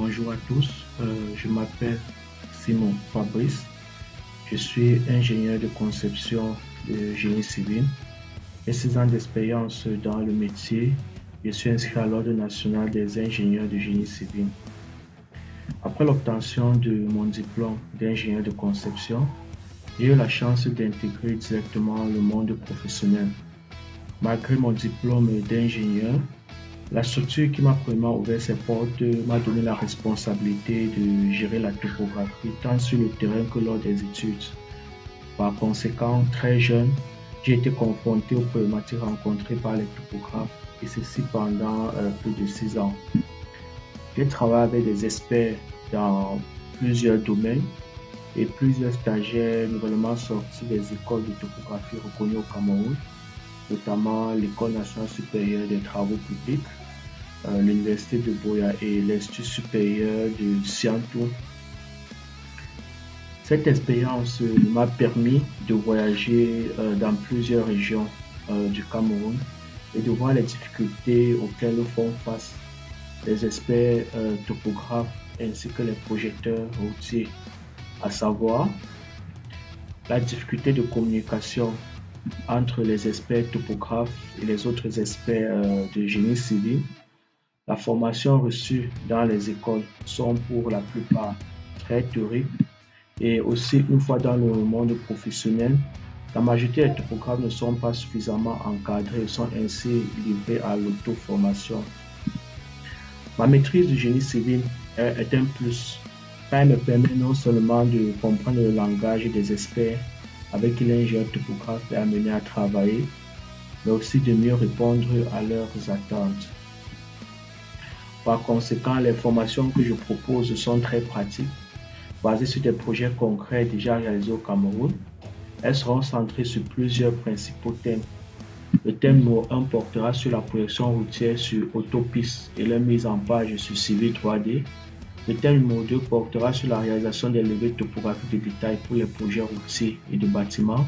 Bonjour à tous, je m'appelle Simon Fabrice, je suis ingénieur de conception de génie civil et 6 ans d'expérience dans le métier. Je suis inscrit à l'Ordre national des ingénieurs de génie civil. Après l'obtention de mon diplôme d'ingénieur de conception, j'ai eu la chance d'intégrer directement le monde professionnel. Malgré mon diplôme d'ingénieur, la structure qui m'a premièrement ouvert ses portes m'a donné la responsabilité de gérer la topographie tant sur le terrain que lors des études. Par conséquent, très jeune, j'ai été confronté aux problématiques rencontrées par les topographes et ceci pendant plus de 6 ans. J'ai travaillé avec des experts dans plusieurs domaines et plusieurs stagiaires nouvellement sortis des écoles de topographie reconnues au Cameroun, notamment l'École nationale supérieure des travaux publics, l'Université de Buea et l'Institut supérieur de Sciences. Cette expérience m'a permis de voyager dans plusieurs régions du Cameroun et de voir les difficultés auxquelles font face les experts topographes ainsi que les projecteurs routiers, à savoir la difficulté de communication entre les experts topographes et les autres experts de génie civil. La formation reçue dans les écoles sont pour la plupart très théoriques et aussi une fois dans le monde professionnel, la majorité des topographes ne sont pas suffisamment encadrés et sont ainsi livrés à l'auto-formation. Ma maîtrise du génie civil est un plus, car elle me permet non seulement de comprendre le langage des experts avec qui l'ingénieur topographe est amené à travailler, mais aussi de mieux répondre à leurs attentes. Par conséquent, les formations que je propose sont très pratiques, basées sur des projets concrets déjà réalisés au Cameroun. Elles seront centrées sur plusieurs principaux thèmes. Le thème numéro 1 portera sur la projection routière sur autopiste et la mise en page sur Civil 3D. Le thème numéro 2 portera sur la réalisation des levées topographiques de détail pour les projets routiers et de bâtiments.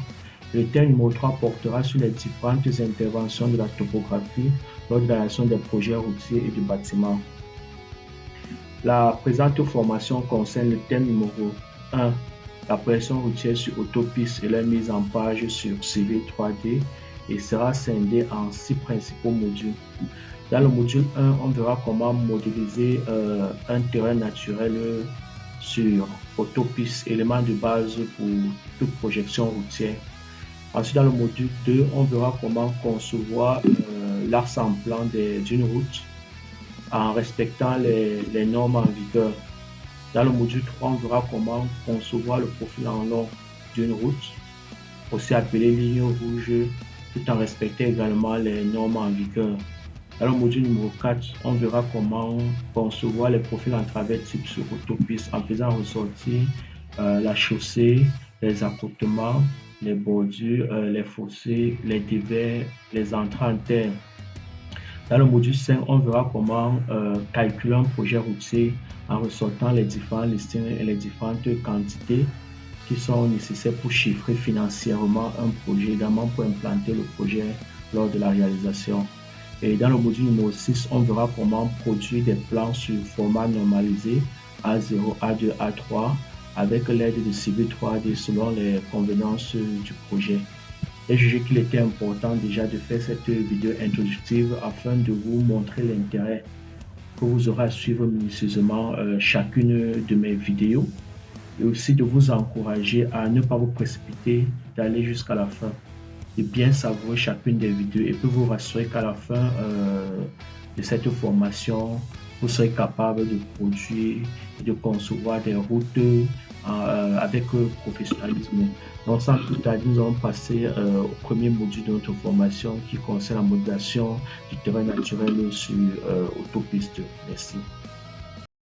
Le thème numéro 3 portera sur les différentes interventions de la topographie lors de la réalisation des projets routiers et de bâtiments. La présente formation concerne le thème numéro 1, la projection routière sur autopiste et la mise en page sur Civil 3D et sera scindée en 6 principaux modules. Dans le module 1, on verra comment modéliser un terrain naturel sur autopiste, élément de base pour toute projection routière. Ensuite, dans le module 2, on verra comment concevoir l'axe en plan d'une route en respectant les normes en vigueur. Dans le module 3, on verra comment concevoir le profil en long d'une route, aussi appelée ligne rouge, tout en respectant également les normes en vigueur. Dans le module numéro 4, on verra comment concevoir les profils en travers type sur autopiste en faisant ressortir la chaussée, les accotements, les bordures, les fossés, les dévers, les entrées en terre. Dans le module 5, on verra comment calculer un projet routier en ressortant les différents listings et les différentes quantités qui sont nécessaires pour chiffrer financièrement un projet, également pour implanter le projet lors de la réalisation. Et dans le module numéro 6, on verra comment produire des plans sur format normalisé A0, A2, A3 avec l'aide de Civil 3D selon les convenances du projet. J'ai jugé qu'il était important déjà de faire cette vidéo introductive afin de vous montrer l'intérêt que vous aurez à suivre minutieusement chacune de mes vidéos et aussi de vous encourager à ne pas vous précipiter, d'aller jusqu'à la fin, de bien savourer chacune des vidéos et puis vous rassurer qu'à la fin de cette formation, vous serez capable de produire et de concevoir des routes avec professionnalisme. Donc sans plus tarder, nous allons passer au premier module de notre formation qui concerne la modélisation du terrain naturel sur autopiste. Merci.